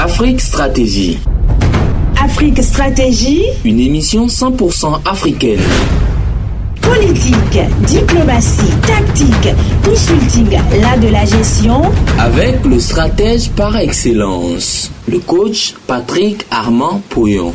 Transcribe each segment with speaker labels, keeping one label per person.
Speaker 1: Afrique Stratégie.
Speaker 2: Afrique Stratégie.
Speaker 1: Une émission 100% africaine.
Speaker 2: Politique, diplomatie, tactique, consulting, l'art de la gestion.
Speaker 1: Avec le stratège par excellence, le coach Patrick Armand Pouillon.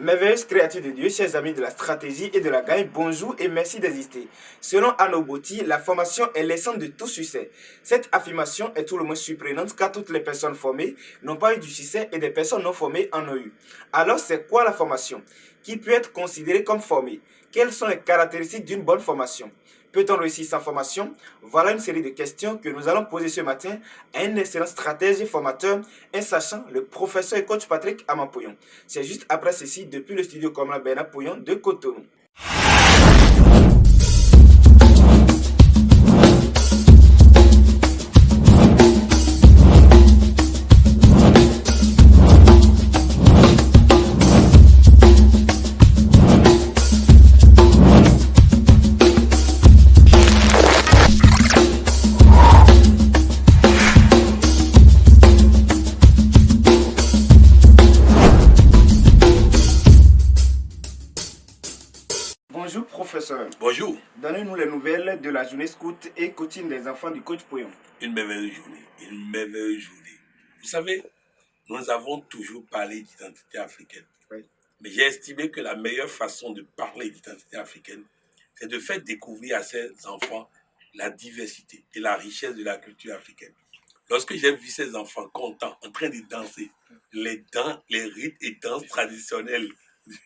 Speaker 3: Merveilleuse créature de Dieu, chers amis de la stratégie et de la gagne, bonjour et merci d'exister. Selon Arnaud Botti, la formation est l'essence de tout succès. Cette affirmation est tout le moins surprenante car toutes les personnes formées n'ont pas eu du succès et des personnes non formées en ont eu. Alors c'est quoi la formation? Qui peut être considéré comme formé? Quelles sont les caractéristiques d'une bonne formation? Peut-on réussir sans formation? Voilà une série de questions que nous allons poser ce matin à un excellent stratège et formateur, un sachant, le professeur et coach Patrick Armand Pouillon. C'est juste après ceci, depuis le studio Commun Bernard Pouillon de Cotonou. Bonjour professeur.
Speaker 4: Bonjour.
Speaker 3: Donnez-nous les nouvelles de la journée scout et coaching des enfants du coach Pouillon.
Speaker 4: Une merveilleuse journée. Une merveilleuse journée. Vous savez, nous avons toujours parlé d'identité africaine.
Speaker 3: Oui.
Speaker 4: Mais j'ai estimé que la meilleure façon de parler d'identité africaine, c'est de faire découvrir à ces enfants la diversité et la richesse de la culture africaine. Lorsque j'ai vu ces enfants contents, en train de danser, les rites et danses traditionnelles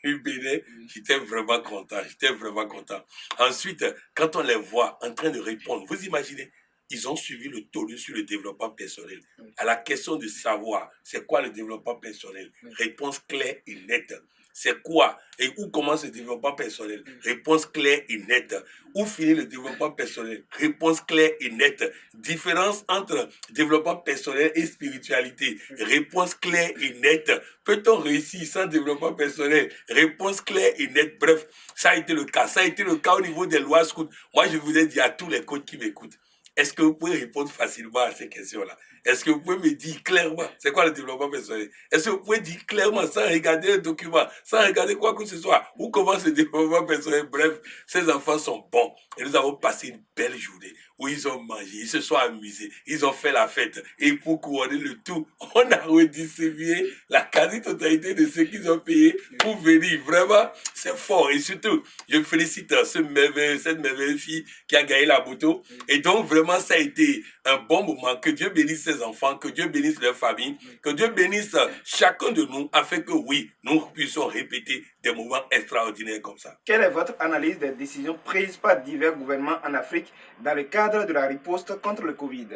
Speaker 4: du Bénin, j'étais vraiment content. Ensuite, quand on les voit en train de répondre, vous imaginez, ils ont suivi le taulier sur le développement personnel. À la question de savoir, c'est quoi le développement personnel? Réponse claire et nette. C'est quoi et où commence le développement personnel? Réponse claire et nette. Où finit le développement personnel? Réponse claire et nette. Différence entre développement personnel et spiritualité? Réponse claire et nette. Peut-on réussir sans développement personnel? Réponse claire et nette. Bref, ça a été le cas. Ça a été le cas au niveau des lois scouts. Moi, je voudrais dire à tous les coachs qui m'écoutent, est-ce que vous pouvez répondre facilement à ces questions-là? Est-ce que vous pouvez me dire clairement, c'est quoi le développement personnel? Est-ce que vous pouvez dire clairement, sans regarder un document, sans regarder quoi que ce soit, où commence le développement personnel? Bref, ces enfants sont bons. Et nous avons passé une belle journée où ils ont mangé, ils se sont amusés, ils ont fait la fête. Et pour couronner le tout, on a redistribué la quasi-totalité de ceux qu'ils ont payé pour venir. Vraiment, c'est fort. Et surtout, je félicite cette merveilleuse fille qui a gagné la moto. Et donc, vraiment, ça a été un bon moment. Que Dieu bénisse ses enfants, que Dieu bénisse leur famille, que Dieu bénisse chacun de nous, afin que oui, nous puissions répéter des moments extraordinaires comme ça.
Speaker 3: Quelle est votre analyse des décisions prises par divers gouvernements en Afrique dans le cadre de la riposte contre le Covid?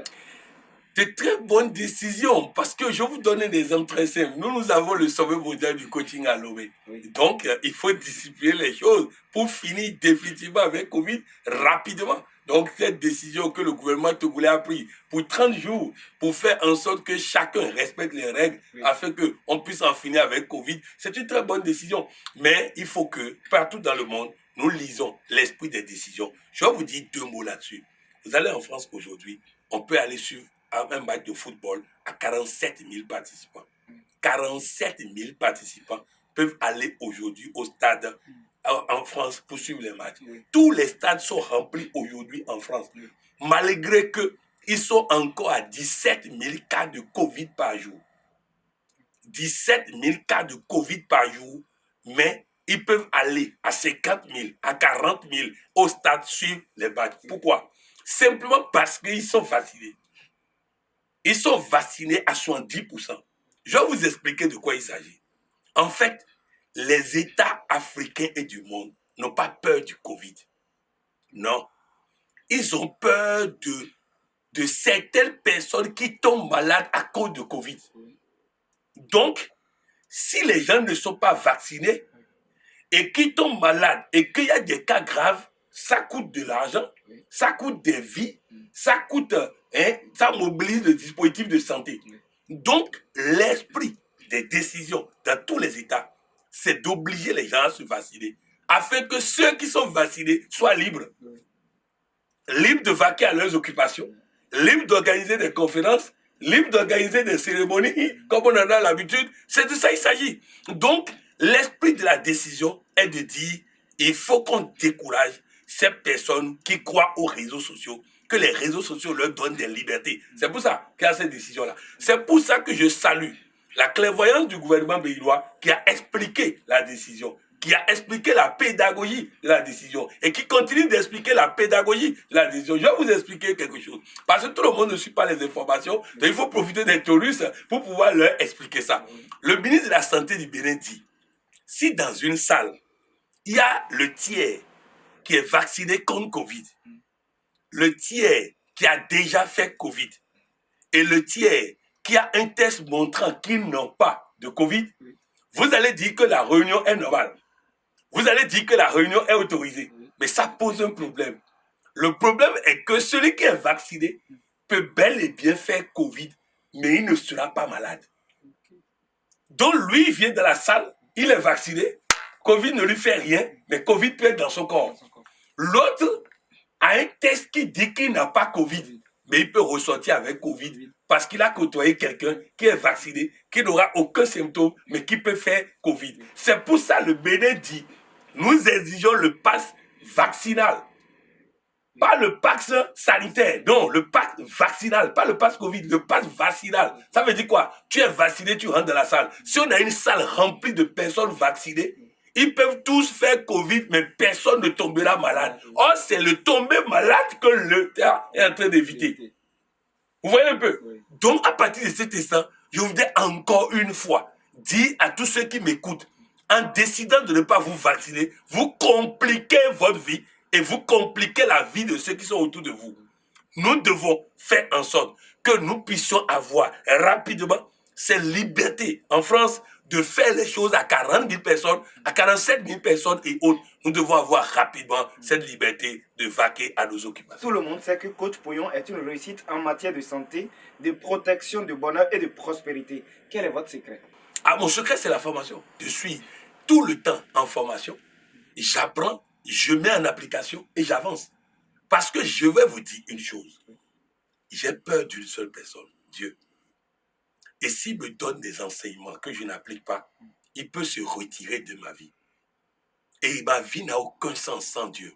Speaker 4: De très bonnes décisions, parce que je vous donne des exemples très simples. Nous avons le sommet mondial du coaching à Lomé. Donc, il faut discipliner les choses pour finir définitivement avec Covid rapidement. Donc, cette décision que le gouvernement togolais a prise pour 30 jours, pour faire en sorte que chacun respecte les règles, afin qu'on puisse en finir avec Covid, c'est une très bonne décision. Mais il faut que, partout dans le monde, nous lisons l'esprit des décisions. Je vais vous dire 2 mots là-dessus. Vous allez en France aujourd'hui, on peut aller suivre un match de football à 47 000 participants. 47 000 participants peuvent aller aujourd'hui au stade en France pour suivre les matchs. Tous les stades sont remplis aujourd'hui en France. Malgré qu'ils sont encore à 17 000 cas de Covid par jour. 17 000 cas de Covid par jour, mais ils peuvent aller à 50 000, à 40 000 au stade suivre les matchs. Pourquoi? Simplement parce qu'ils sont vaccinés. Ils sont vaccinés à 70%. Je vais vous expliquer de quoi il s'agit. En fait, les États africains et du monde n'ont pas peur du Covid. Non. Ils ont peur de certaines personnes qui tombent malades à cause de Covid. Donc, si les gens ne sont pas vaccinés et qui tombent malades et qu'il y a des cas graves, ça coûte de l'argent, ça coûte des vies, ça mobilise le dispositif de santé. Donc, l'esprit des décisions dans tous les États, c'est d'obliger les gens à se vacciner, afin que ceux qui sont vaccinés soient libres. Libres de vaquer à leurs occupations, libres d'organiser des conférences, libre d'organiser des cérémonies comme on en a l'habitude. C'est de ça il s'agit. Donc, l'esprit de la décision est de dire, il faut qu'on décourage ces personnes qui croient aux réseaux sociaux, que les réseaux sociaux leur donnent des libertés. C'est pour ça qu'il y a cette décision-là. C'est pour ça que je salue la clairvoyance du gouvernement béninois qui a expliqué la décision, qui a expliqué la pédagogie de la décision et qui continue d'expliquer la pédagogie de la décision. Je vais vous expliquer quelque chose. Parce que tout le monde ne suit pas les informations, donc il faut profiter des touristes pour pouvoir leur expliquer ça. Le ministre de la Santé du Bénin dit, si dans une salle, il y a le tiers qui est vacciné contre Covid, le tiers qui a déjà fait Covid et le tiers qui a un test montrant qu'ils n'ont pas de Covid, vous allez dire que la réunion est normale. Vous allez dire que la réunion est autorisée. Mais ça pose un problème. Le problème est que celui qui est vacciné peut bel et bien faire Covid, mais il ne sera pas malade. Donc lui, il vient dans la salle, il est vacciné, Covid ne lui fait rien, mais Covid peut être dans son corps. L'autre a un test qui dit qu'il n'a pas Covid, mais il peut ressortir avec Covid parce qu'il a côtoyé quelqu'un qui est vacciné, qui n'aura aucun symptôme, mais qui peut faire Covid. C'est pour ça que le Bénin dit, nous exigeons le pass vaccinal. Pas le pass sanitaire, non, le pass vaccinal, pas le pass Covid, le pass vaccinal. Ça veut dire quoi? Tu es vacciné, tu rentres dans la salle. Si on a une salle remplie de personnes vaccinées, ils peuvent tous faire Covid, mais personne ne tombera malade. Or, c'est le tomber malade que l'État est en train d'éviter. Vous voyez un peu? Donc, à partir de cet instant, je voudrais encore une fois dire à tous ceux qui m'écoutent, en décidant de ne pas vous vacciner, vous compliquez votre vie et vous compliquez la vie de ceux qui sont autour de vous. Nous devons faire en sorte que nous puissions avoir rapidement cette liberté en France de faire les choses à 40 000 personnes, à 47 000 personnes et autres. Nous devons avoir rapidement cette liberté de vaquer à nos occupations.
Speaker 3: Tout le monde sait que Coach Pouillon est une réussite en matière de santé, de protection, de bonheur et de prospérité. Quel est votre secret?
Speaker 4: Ah, mon secret, c'est la formation. Je suis tout le temps en formation. J'apprends, je mets en application et j'avance. Parce que je vais vous dire une chose. J'ai peur d'une seule personne, Dieu. Et s'il me donne des enseignements que je n'applique pas, il peut se retirer de ma vie. Et ma vie n'a aucun sens sans Dieu.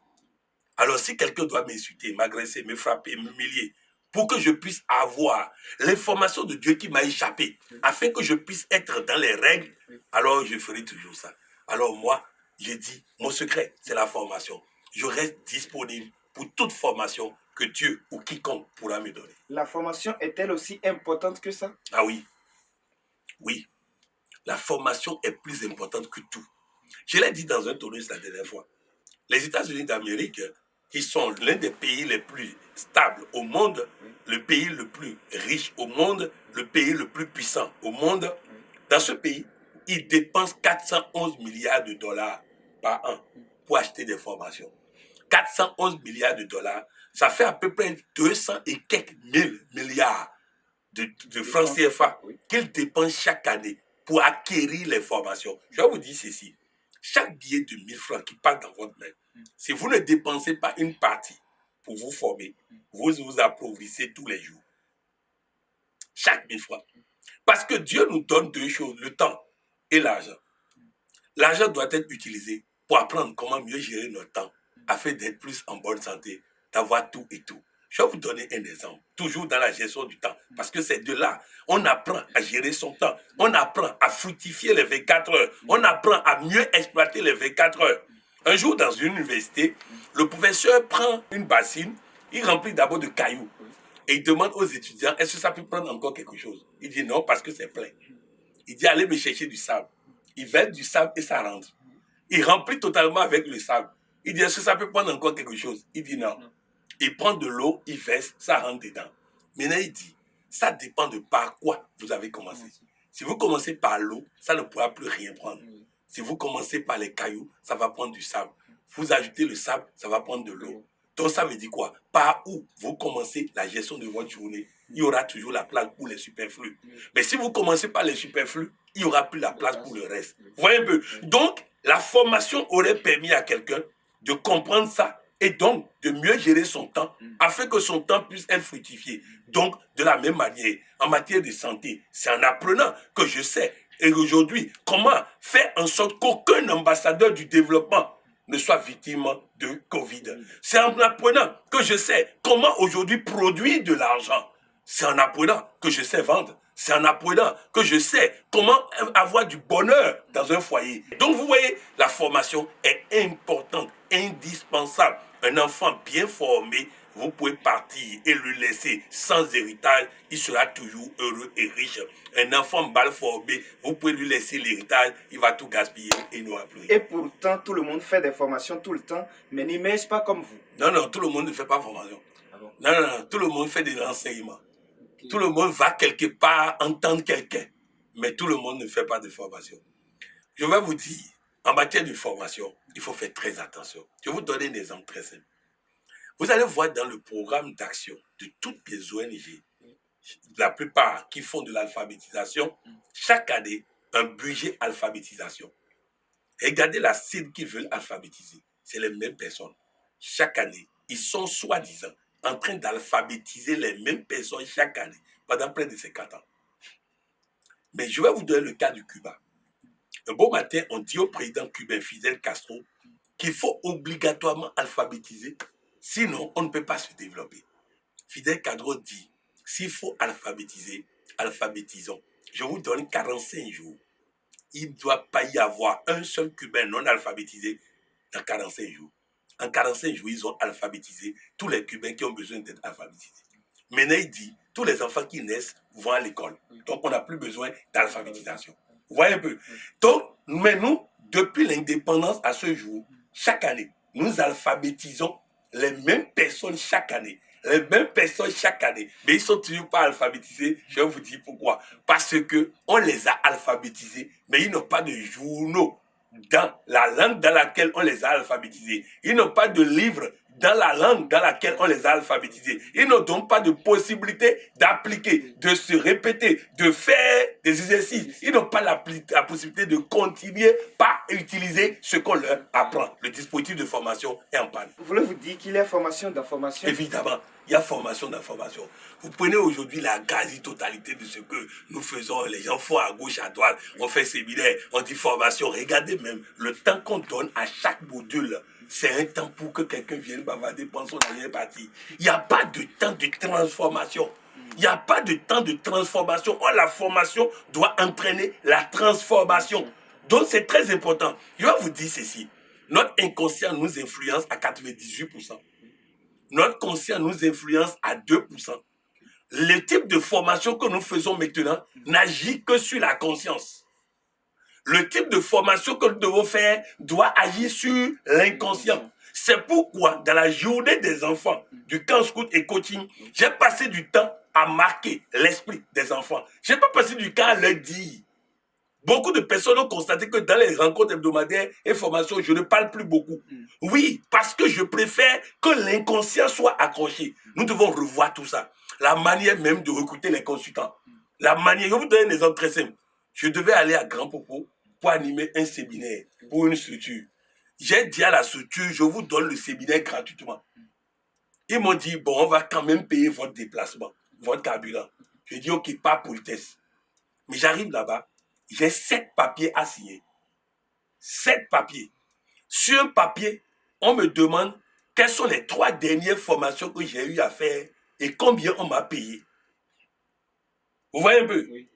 Speaker 4: Alors si quelqu'un doit m'insulter, m'agresser, me frapper, m'humilier, pour que je puisse avoir l'information de Dieu qui m'a échappé, afin que je puisse être dans les règles, alors je ferai toujours ça. Alors moi, j'ai dit, mon secret, c'est la formation. Je reste disponible pour toute formation que Dieu ou quiconque pourra me donner.
Speaker 3: La formation est-elle aussi importante que ça?
Speaker 4: Ah oui. Oui. La formation est plus importante que tout. Je l'ai dit dans un tournoi la dernière fois. Les États-Unis d'Amérique, qui sont l'un des pays les plus stables au monde, le pays le plus riche au monde, le pays le plus puissant au monde, dans ce pays, ils dépensent 411 milliards de dollars par an pour acheter des formations. 411 milliards de dollars, ça fait à peu près 200 et quelques mille milliards de francs CFA qu'ils dépensent chaque année pour acquérir les formations. Je vais vous dire ceci. Chaque billet de 1000 francs qui part dans votre main, si vous ne dépensez pas une partie pour vous former, vous vous appauvrissez tous les jours. Chaque 1000 francs. Parce que Dieu nous donne deux choses, le temps et l'argent. L'argent doit être utilisé pour apprendre comment mieux gérer notre temps, afin d'être plus en bonne santé, d'avoir tout et tout. Je vais vous donner un exemple, toujours dans la gestion du temps, parce que c'est de là, on apprend à gérer son temps, on apprend à fructifier les 24 heures, on apprend à mieux exploiter les 24 heures. Un jour, dans une université, le professeur prend une bassine, il remplit d'abord de cailloux, et il demande aux étudiants, est-ce que ça peut prendre encore quelque chose? Il dit non, parce que c'est plein. Il dit, allez me chercher du sable. Il verse du sable et ça rentre. Il remplit totalement avec le sable. Il dit, est-ce que ça peut prendre encore quelque chose? Il dit non. Il prend de l'eau, il verse, ça rentre dedans. Maintenant, il dit, ça dépend de par quoi vous avez commencé. Si vous commencez par l'eau, ça ne pourra plus rien prendre. Si vous commencez par les cailloux, ça va prendre du sable. Vous ajoutez le sable, ça va prendre de l'eau. Donc, ça veut dire quoi? Par où vous commencez la gestion de votre journée, il y aura toujours la place pour les superflus. Mais si vous commencez par les superflus, il n'y aura plus la place pour le reste. Vous voyez un peu? Donc, la formation aurait permis à quelqu'un de comprendre ça et donc de mieux gérer son temps afin que son temps puisse être fructifié. Donc, de la même manière, en matière de santé, c'est en apprenant que je sais, et aujourd'hui, comment faire en sorte qu'aucun ambassadeur du développement ne soit victime de Covid. C'est en apprenant que je sais comment aujourd'hui produire de l'argent. C'est en apprenant que je sais vendre. C'est en apprenant que je sais comment avoir du bonheur dans un foyer. Donc vous voyez, la formation est importante, indispensable. Un enfant bien formé, vous pouvez partir et le laisser sans héritage, il sera toujours heureux et riche. Un enfant mal formé, vous pouvez lui laisser l'héritage, il va tout gaspiller et il n'aura plus rien.
Speaker 3: Et pourtant, tout le monde fait des formations tout le temps, mais n'immerge pas comme vous.
Speaker 4: Non, tout le monde ne fait pas formation.
Speaker 3: Ah bon?
Speaker 4: Non, tout le monde fait de l'enseignement. Okay. Tout le monde va quelque part entendre quelqu'un, mais tout le monde ne fait pas de formation. Je vais vous dire, en matière de formation, il faut faire très attention. Je vais vous donner un exemple très simple. Vous allez voir dans le programme d'action de toutes les ONG, la plupart qui font de l'alphabétisation, chaque année, un budget alphabétisation. Regardez la cible qu'ils veulent alphabétiser. C'est les mêmes personnes. Chaque année, ils sont soi-disant en train d'alphabétiser les mêmes personnes chaque année pendant près de 50 ans. Mais je vais vous donner le cas du Cuba. Un beau matin, on dit au président cubain Fidel Castro qu'il faut obligatoirement alphabétiser, sinon on ne peut pas se développer. Fidel Castro dit, s'il faut alphabétiser, alphabétisons. Je vous donne 45 jours. Il ne doit pas y avoir un seul Cubain non alphabétisé dans 45 jours. En 45 jours, ils ont alphabétisé tous les Cubains qui ont besoin d'être alphabétisés. Maintenant, il dit, tous les enfants qui naissent vont à l'école. Donc, on n'a plus besoin d'alphabétisation. Vous voyez un peu? Donc, mais nous, depuis l'indépendance à ce jour, chaque année, nous alphabétisons les mêmes personnes chaque année. Les mêmes personnes chaque année. Mais ils ne sont toujours pas alphabétisés. Je vais vous dire pourquoi. Parce qu'on les a alphabétisés, mais ils n'ont pas de journaux dans la langue dans laquelle on les a alphabétisés. Ils n'ont pas de livres dans la langue dans laquelle on les a alphabétisés. Ils n'ont donc pas de possibilité d'appliquer, de se répéter, de faire des exercices. Ils n'ont pas la possibilité de continuer par utiliser ce qu'on leur apprend. Le dispositif de formation est en panne.
Speaker 3: Voulez-vous dire qu'il y a formation dans formation?
Speaker 4: Évidemment, il y a formation dans formation. Vous prenez aujourd'hui la quasi-totalité de ce que nous faisons. Les gens font à gauche, à droite. On fait séminaire, on dit formation. Regardez même le temps qu'on donne à chaque module. C'est un temps pour que quelqu'un vienne bavarder pendant son dernière partie. Il n'y a pas de temps de transformation. Il n'y a pas de temps de transformation. Or, la formation doit entraîner la transformation. Donc, c'est très important. Je vais vous dire ceci. Notre inconscient nous influence à 98%. Notre conscient nous influence à 2%. Le type de formation que nous faisons maintenant n'agit que sur la conscience. Le type de formation que nous devons faire doit agir sur l'inconscient. C'est pourquoi, dans la journée des enfants du camp scout et coaching, j'ai passé du temps à marquer l'esprit des enfants. Je n'ai pas passé du temps à leur dire. Beaucoup de personnes ont constaté que dans les rencontres hebdomadaires et formations, je ne parle plus beaucoup. Oui, parce que je préfère que l'inconscient soit accroché. Nous devons revoir tout ça. La manière même de recruter les consultants. La manière, je vais vous donner un exemple très simple. Je devais aller à Grand Popo pour animer un séminaire pour une structure. J'ai dit à la structure, je vous donne le séminaire gratuitement. Ils m'ont dit, bon, on va quand même payer votre déplacement, votre carburant. Je dis, ok, pas politesse. Mais j'arrive là-bas, j'ai 7 papiers à signer. 7 papiers. Sur un papier, on me demande quelles sont les 3 dernières formations que j'ai eu à faire et combien on m'a payé. Vous voyez un peu? Oui.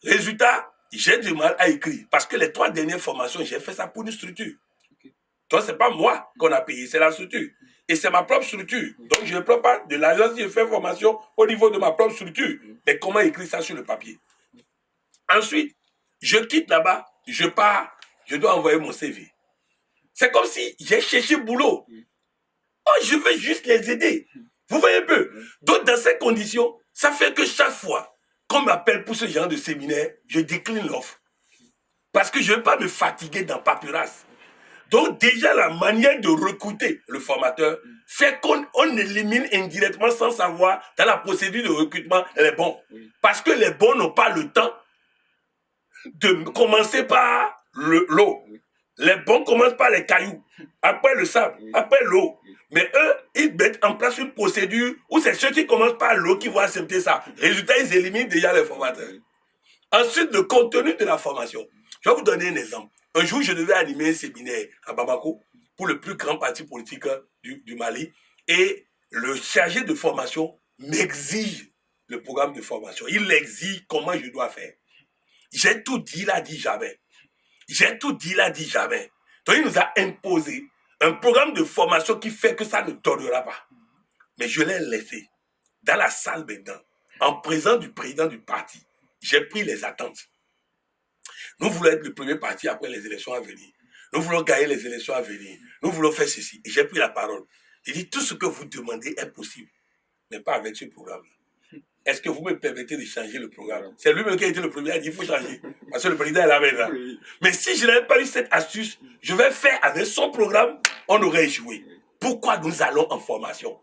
Speaker 4: Résultat, j'ai du mal à écrire parce que les 3 dernières formations, j'ai fait ça pour une structure. Okay. Donc, ce n'est pas moi qu'on a payé, c'est la structure. Et c'est ma propre structure. Donc, je ne prends pas de l'argent si je fais formation au niveau de ma propre structure. Mais comment écrire ça sur le papier? Ensuite, je quitte là-bas, je pars, je dois envoyer mon CV. C'est comme si j'ai cherché boulot. Oh, je veux juste les aider. Vous voyez un peu? Donc, dans ces conditions, ça fait que chaque fois qu'on m'appelle pour ce genre de séminaire, je décline l'offre. Parce que je ne veux pas me fatiguer dans paperasse. Donc déjà, la manière de recruter le formateur fait qu'on élimine indirectement sans savoir dans la procédure de recrutement les bons. Parce que les bons n'ont pas le temps de commencer par l'eau. Les bons commencent par les cailloux, après le sable, après l'eau. Mais eux, ils mettent en place une procédure où c'est ceux qui commencent par l'eau qui vont accepter ça. Résultat, ils éliminent déjà les formateurs. Ensuite, le contenu de la formation. Je vais vous donner un exemple. Un jour, je devais animer un séminaire à Bamako pour le plus grand parti politique du Mali. Et le chargé de formation m'exige le programme de formation. Il exige comment je dois faire. J'ai tout dit, il a dit jamais. J'ai tout dit, il a dit jamais. Donc, il nous a imposé un programme de formation qui fait que ça ne donnera pas. Mais je l'ai laissé dans la salle maintenant, en présence du président du parti. J'ai pris les attentes. Nous voulons être le premier parti après les élections à venir. Nous voulons gagner les élections à venir. Nous voulons faire ceci. Et j'ai pris la parole. Il dit, tout ce que vous demandez est possible, mais pas avec ce programme. Est-ce que vous me permettez de changer le programme? C'est lui-même qui a été le premier à dire, il faut changer. Parce que le président est là maintenant. Mais si je n'avais pas eu cette astuce, je vais faire avec son programme, on aurait échoué. Pourquoi nous allons en formation?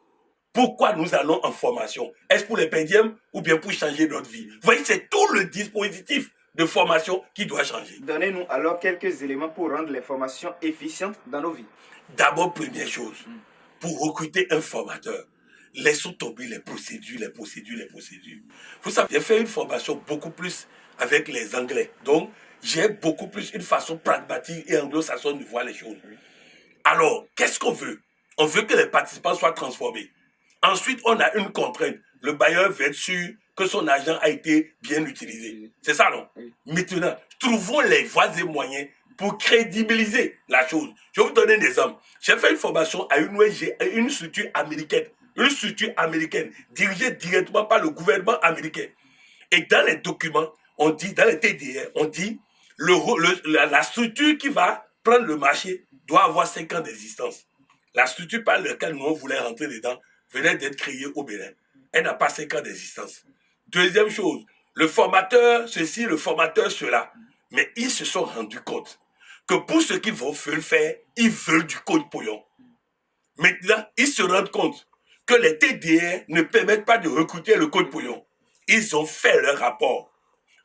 Speaker 4: Pourquoi nous allons en formation? Est-ce pour les pédièmes ou bien pour changer notre vie? Vous voyez, c'est tout le dispositif de formation qui doit changer.
Speaker 3: Donnez-nous alors quelques éléments pour rendre les formations efficientes dans nos vies.
Speaker 4: D'abord, première chose, pour recruter un formateur, laissons tomber les procédures. Vous savez, j'ai fait une formation beaucoup plus avec les Anglais. Donc, j'ai beaucoup plus une façon pragmatique et anglo-saxonne de voir les choses. Alors, qu'est-ce qu'on veut? On veut que les participants soient transformés. Ensuite, on a une contrainte. Le bailleur veut être sûr que son argent a été bien utilisé. C'est ça, non? Maintenant, trouvons les voies et moyens pour crédibiliser la chose. Je vais vous donner un exemple. J'ai fait une formation à une ONG, une structure américaine. Une structure américaine dirigée directement par le gouvernement américain. Et dans les documents, on dit, dans les TDR, on dit la structure qui va prendre le marché doit avoir 5 ans d'existence. La structure par laquelle nous voulons rentrer dedans venait d'être créée au Bénin. Elle n'a pas 5 ans d'existence. Deuxième chose, le formateur ceci, le formateur cela. Mais ils se sont rendus compte que pour ce qu'ils veulent faire, ils veulent du code pognon. Maintenant, ils se rendent compte que les TDR ne permettent pas de recruter le code pognon. Ils ont fait leur rapport.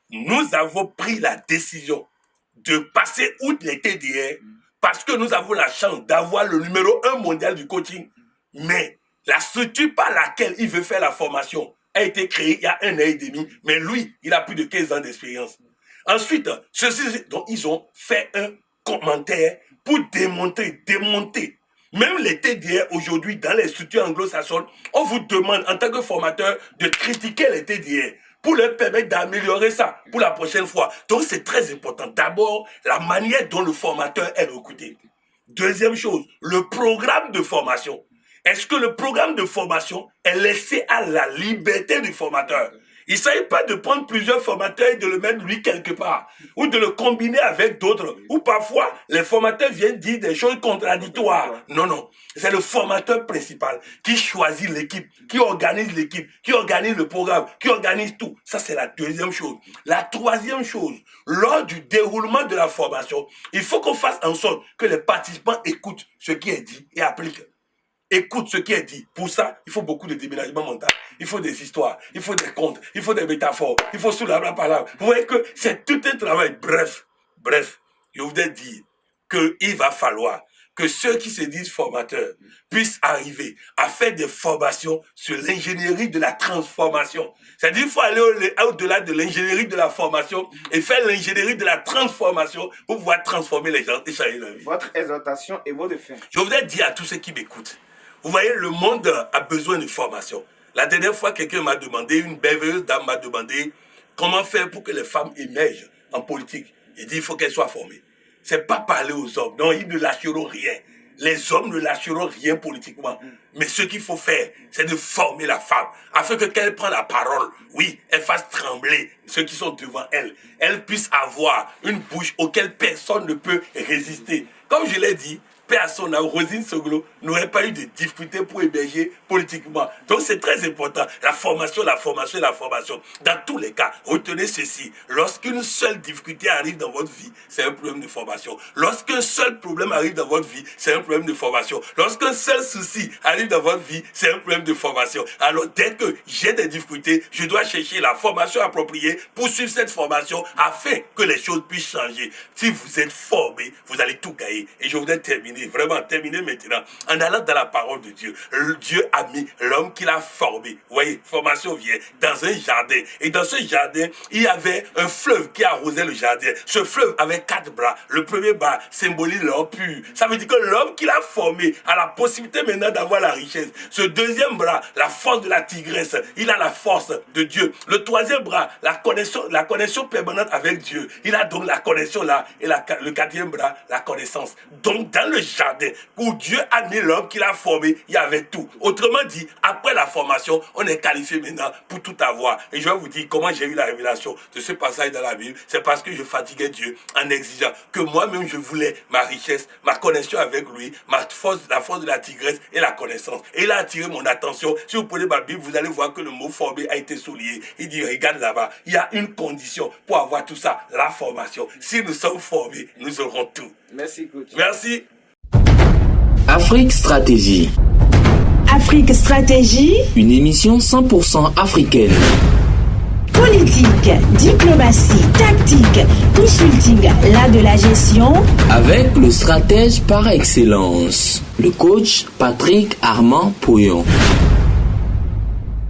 Speaker 4: Nous avons pris la décision de passer outre les TDR parce que nous avons la chance d'avoir le numéro 1 mondial du coaching. Mais la structure par laquelle il veut faire la formation a été créée il y a 1 an et demi, mais lui, il a plus de 15 ans d'expérience. Ensuite, donc ils ont fait un commentaire pour démonter. Même les TDR aujourd'hui, dans les structures anglo-saxonnes, on vous demande en tant que formateur de critiquer les TDR pour leur permettre d'améliorer ça pour la prochaine fois. Donc c'est très important. D'abord, la manière dont le formateur est recruté. Deuxième chose, le programme de formation. Est-ce que le programme de formation est laissé à la liberté du formateur? Il ne s'agit pas de prendre plusieurs formateurs et de le mettre lui quelque part, ou de le combiner avec d'autres, ou parfois les formateurs viennent dire des choses contradictoires. Non. C'est le formateur principal qui choisit l'équipe, qui organise le programme, qui organise tout. Ça, c'est la deuxième chose. La troisième chose, lors du déroulement de la formation, il faut qu'on fasse en sorte que les participants écoutent ce qui est dit et appliquent. Écoute ce qui est dit. Pour ça, il faut beaucoup de déménagement mental. Il faut des histoires, il faut des contes, il faut des métaphores, il faut sous la parole. Vous voyez que c'est tout un travail. Bref, je voudrais dire qu'il va falloir que ceux qui se disent formateurs puissent arriver à faire des formations sur l'ingénierie de la transformation. C'est-à-dire qu'il faut aller au-delà de l'ingénierie de la formation et faire l'ingénierie de la transformation pour pouvoir transformer les gens et changer leur vie.
Speaker 3: Votre exhortation et mot de fin.
Speaker 4: Je voudrais dire à tous ceux qui m'écoutent, vous voyez, le monde a besoin de formation. La dernière fois, quelqu'un m'a demandé, une merveilleuse dame m'a demandé comment faire pour que les femmes émergent en politique. Il dit il faut qu'elles soient formées. C'est pas parler aux hommes. Non, ils ne lâcheront rien. Les hommes ne lâcheront rien politiquement. Mais ce qu'il faut faire, c'est de former la femme, afin que qu'elle prenne la parole, oui, elle fasse trembler ceux qui sont devant elle. Elle puisse avoir une bouche auquel personne ne peut résister. Comme je l'ai dit, paix à son âme, Rosine Soglo n'aurait pas eu de difficulté pour émerger politiquement. Donc c'est très important. La formation, la formation et la formation. Dans tous les cas, retenez ceci. Lorsqu'une seule difficulté arrive dans votre vie, c'est un problème de formation. Lorsqu'un seul problème arrive dans votre vie, c'est un problème de formation. Lorsqu'un seul souci arrive dans votre vie, c'est un problème de formation. Alors dès que j'ai des difficultés, je dois chercher la formation appropriée pour suivre cette formation afin que les choses puissent changer. Si vous êtes formé, vous allez tout gagner. Et je voudrais terminer, vraiment terminer maintenant, en allant dans la parole de Dieu. Dieu a mis l'homme qu'il a formé. Vous voyez, formation vient dans un jardin. Et dans ce jardin, il y avait un fleuve qui arrosait le jardin. Ce fleuve avait 4 bras. Le premier bras symbolise l'homme pur. Ça veut dire que l'homme qu'il a formé a la possibilité maintenant d'avoir la richesse. Ce deuxième bras, la force de la tigresse, il a la force de Dieu. Le troisième bras, la connexion permanente avec Dieu. Il a donc la connexion là. Et le quatrième bras, la connaissance. Donc dans le jardin où Dieu a mis l'homme qu'il a formé, il y avait tout. Autrement dit, après la formation, on est qualifié maintenant pour tout avoir. Et je vais vous dire comment j'ai eu la révélation de ce passage dans la Bible. C'est parce que je fatiguais Dieu en exigeant que moi-même je voulais ma richesse, ma connexion avec lui, la force de la tigresse et la connaissance. Et il a attiré mon attention. Si vous prenez ma Bible, vous allez voir que le mot formé a été souligné. Il dit, regarde là-bas, il y a une condition pour avoir tout ça, la formation. Si nous sommes formés, nous aurons tout.
Speaker 3: Merci, coach.
Speaker 4: Merci.
Speaker 1: Afrique Stratégie.
Speaker 2: Afrique Stratégie.
Speaker 1: Une émission 100% africaine.
Speaker 2: Politique, diplomatie, tactique, consulting, l'art de la gestion.
Speaker 1: Avec le stratège par excellence, le coach Patrick Armand Pouillon.